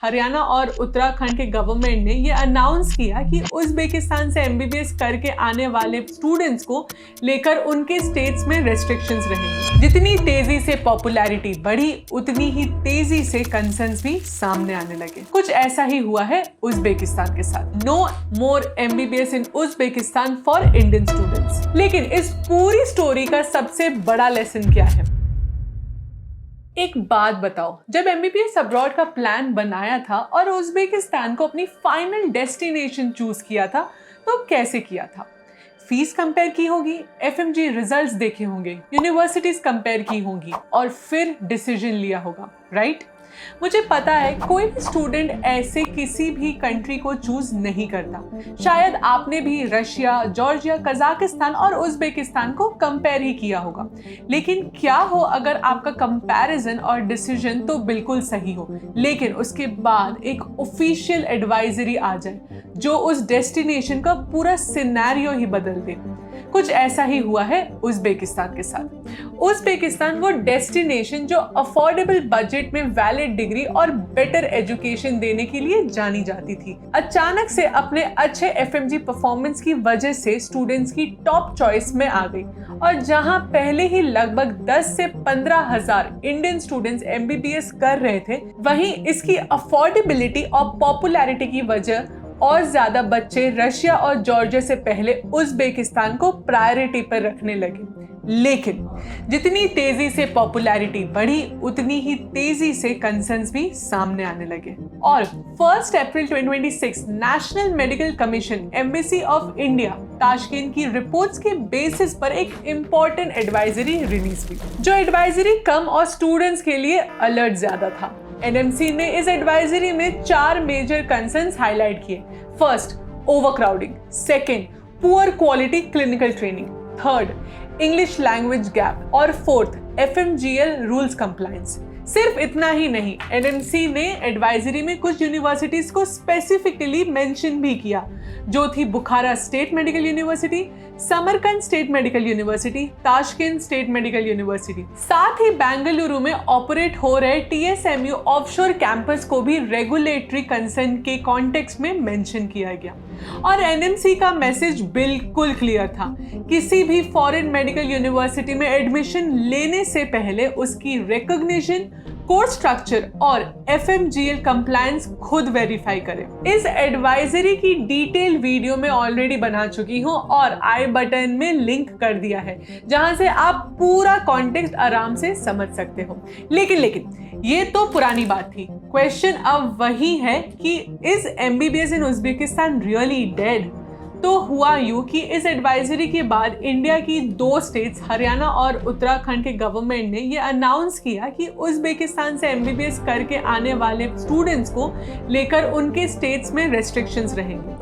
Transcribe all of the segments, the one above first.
हरियाणा और उत्तराखंड के गवर्नमेंट ने ये अनाउंस किया कि उज़्बेकिस्तान से एमबीबीएस करके आने वाले स्टूडेंट्स को लेकर उनके स्टेट्स में रेस्ट्रिक्शंस रहेंगे। जितनी तेजी से पॉपुलैरिटी बढ़ी उतनी ही तेजी से कंसर्न्स भी सामने आने लगे। कुछ ऐसा ही हुआ है उज़्बेकिस्तान के साथ। No more MBBS in Uzbekistan for Indian students. लेकिन इस पूरी स्टोरी का सबसे बड़ा लेसन क्या है? एक बात बताओ, जब एमबीबीएस अब्रॉड का प्लान बनाया था और उज़्बेकिस्तान को अपनी फाइनल डेस्टिनेशन चूज किया था तो कैसे किया था? फीस कंपेयर की होगी, एफएमजी रिजल्ट्स देखे होंगे, यूनिवर्सिटीज कंपेयर की होंगी और फिर डिसीजन लिया होगा, राइट? मुझे पता है कोई भी स्टूडेंट ऐसे किसी भी कंट्री को चूज नहीं करता। शायद आपने भी रशिया, जॉर्जिया, कजाकिस्तान और उज़्बेकिस्तान को कंपेयर ही किया होगा। लेकिन क्या हो अगर आपका कंपैरिजन और डिसीजन तो बिल्कुल सही हो, लेकिन उसके बाद एक ऑफिशियल एडवाइजरी आ जाए जो उस डेस्टिनेशन का पूरा सिनेरियो ही बदल दे। कुछ ऐसा ही हुआ है उज़्बेकिस्तान के साथ। उज़्बेकिस्तान वो डेस्टिनेशन जो अफोर्डेबल बजट में वैलिड डिग्री और बेटर एजुकेशन देने के लिए जानी जाती थी, अचानक से अपने अच्छे एफएमजी परफॉर्मेंस की वजह से स्टूडेंट्स की टॉप चॉइस में आ गई। और जहां पहले ही लगभग 10 से 15 हजार इंडियन स्टूडेंट्स एमबीबीएस कर रहे थे, वहीं इसकी अफोर्डेबिलिटी और पॉपुलैरिटी की वजह और ज्यादा बच्चे रशिया और जॉर्जिया से पहले उज़्बेकिस्तान को प्रायोरिटी पर रखने लगे। लेकिन जितनी तेजी से पॉपुलैरिटी बढ़ी उतनी ही तेजी से कंसर्न्स भी सामने आने लगे। और 1 अप्रैल 2026 national medical commission embassy of India Tashkent की रिपोर्ट्स के बेसिस पर एक इम्पोर्टेंट एडवाइजरी रिलीज हुई। जो एडवाइजरी कम और स्टूडेंट्स के लिए अलर्ट ज्यादा था। एनएमसी ने इस एडवाइजरी में 4 मेजर कंसर्न्स हाईलाइट किए। First, overcrowding. Second, poor quality clinical training. Third, English language gap. और फोर्थ, एफएमजीएल रूल्स कंप्लायंस। सिर्फ इतना ही नहीं, एनएमसी ने एडवाइजरी में कुछ यूनिवर्सिटीज को स्पेसिफिकली मेंशन भी किया, जो थी Bukhara state medical university, Samarkand state medical university, Tashkent state medical university. साथ ही बेंगलुरु में ऑपरेट हो रहे टीएसएमयू ऑफशोर कैंपस को भी रेगुलेटरी कंसर्न के कॉन्टेक्स्ट में मेंशन किया गया। और एनएमसी का मैसेज बिल्कुल क्लियर था, किसी भी फॉरेन मेडिकल यूनिवर्सिटी में एडमिशन लेने से पहले उसकी रिकॉग्निशन, कोर्स स्ट्रक्चर और एफएमजीएल कंप्लायंस खुद वेरीफाई करें। इस एडवाइजरी की डिटेल वीडियो में ऑलरेडी बना चुकी हूं और आई बटन में लिंक कर दिया है, जहां से आप पूरा कॉन्टेक्स्ट आराम से समझ सकते हो। लेकिन ये तो पुरानी बात थी। क्वेश्चन अब वही है कि is MBBS in Uzbekistan really dead? तो हुआ यूं कि इस एडवाइजरी के बाद इंडिया की 2 स्टेट्स हरियाणा और उत्तराखंड के गवर्नमेंट ने ये अनाउंस किया कि उज़्बेकिस्तान से एमबीबीएस करके आने वाले स्टूडेंट्स को लेकर उनके स्टेट्स में रेस्ट्रिक्शंस रहेंगे।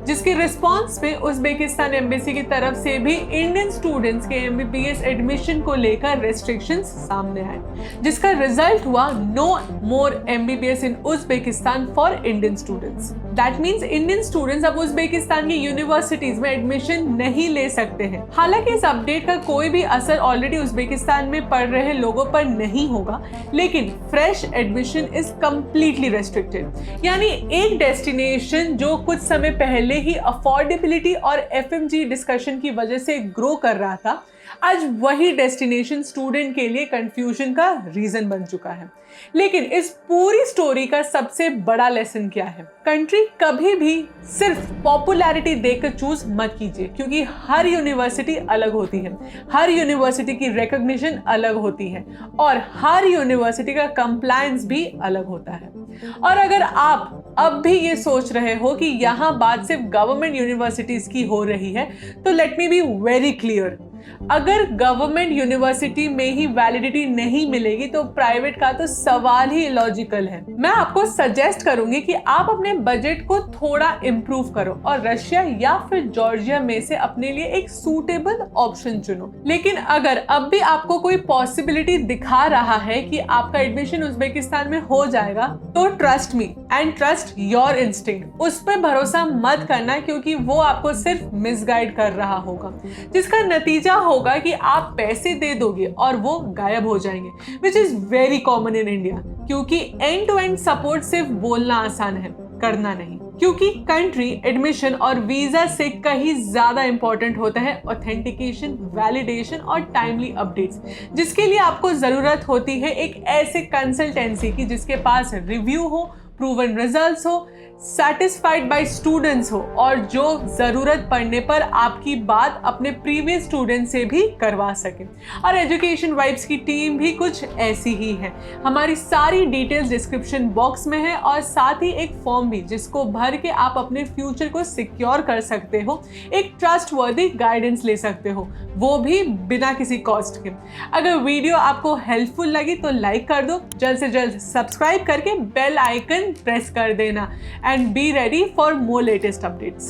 जिसके रिस्पॉन्स में उज़्बेकिस्तान एम्बेसी की तरफ से भी इंडियन स्टूडेंट्स के एमबीबीएस एडमिशन को लेकर रेस्ट्रिक्शंस सामने आए, जिसका रिजल्ट हुआ no more MBBS in Uzbekistan for Indian students. That means Indian students अब उज़्बेकिस्तान की यूनिवर्सिटीज में एडमिशन नहीं ले सकते हैं। हालांकि इस अपडेट का कोई भी असर ऑलरेडी उज़्बेकिस्तान में पढ़ रहे लोगों पर नहीं होगा, लेकिन fresh admission is completely restricted. यानी एक डेस्टिनेशन जो कुछ समय पहले ही अफोर्डेबिलिटी और एफएमजी डिस्कशन की वजह से ग्रो कर रहा था, आज वही डेस्टिनेशन स्टूडेंट के लिए कंफ्यूजन का रीजन बन चुका है। लेकिन इस पूरी स्टोरी का सबसे बड़ा लेसन क्या है? कंट्री कभी भी सिर्फ पॉपुलैरिटी देखकर चूज मत कीजिए, क्योंकि हर यूनिवर्सिटी अलग होती है, हर यूनिवर्सिटी की रिकॉग्निशन अलग होती है और हर यूनिवर्सिटी का कंप्लायंस भी अलग होता है। और अगर आप अब भी ये सोच रहे हो कि यहाँ बात सिर्फ गवर्नमेंट यूनिवर्सिटीज की हो रही है, तो let me be very clear. अगर गवर्नमेंट यूनिवर्सिटी में ही वैलिडिटी नहीं मिलेगी तो प्राइवेट का तो सवाल ही लॉजिकल है। मैं आपको सजेस्ट करूंगी कि आप अपने बजट को थोड़ा इंप्रूव करो और रशिया या फिर जॉर्जिया में से अपने लिए एक सूटेबल ऑप्शन चुनो। लेकिन अगर अब भी आपको कोई पॉसिबिलिटी दिखा रहा है कि आपका एडमिशन उज़्बेकिस्तान में हो जाएगा, तो trust me and trust your instinct. उस पर भरोसा मत करना, क्योंकि वो आपको सिर्फ मिसगाइड कर रहा होगा, जिसका नतीजा होगा कि आप पैसे दे दोगे और वो गायब हो जाएंगे, which is very common in India. क्योंकि एंड टू एंड सपोर्ट सिर्फ बोलना आसान है, करना नहीं। क्योंकि कंट्री, एडमिशन और वीजा से कहीं ज्यादा इंपॉर्टेंट होता है ऑथेंटिकेशन, वैलिडेशन और टाइमली अपडेट्स, जिसके लिए आपको जरूरत होती है एक ऐसे कंसल्टेंसी की जिसके पास रिव्यू हो, प्रूवन रिजल्ट्स हो, सेटिस्फाइड बाय स्टूडेंट्स हो और जो जरूरत पड़ने पर आपकी बात अपने प्रीवियस स्टूडेंट से भी करवा सके। और एजुकेशन वाइब्स की टीम भी कुछ ऐसी ही है। हमारी सारी डिटेल्स डिस्क्रिप्शन बॉक्स में है और साथ ही एक फॉर्म भी जिसको भर के आप अपने फ्यूचर को सिक्योर कर सकते हो, एक ट्रस्टवर्दी गाइडेंस ले सकते हो, वो भी बिना किसी कॉस्ट के। अगर वीडियो आपको हेल्पफुल लगी तो लाइक कर दो, जल्द से जल्द सब्सक्राइब करके बेल आइकन प्रेस कर देना and be ready for more latest updates.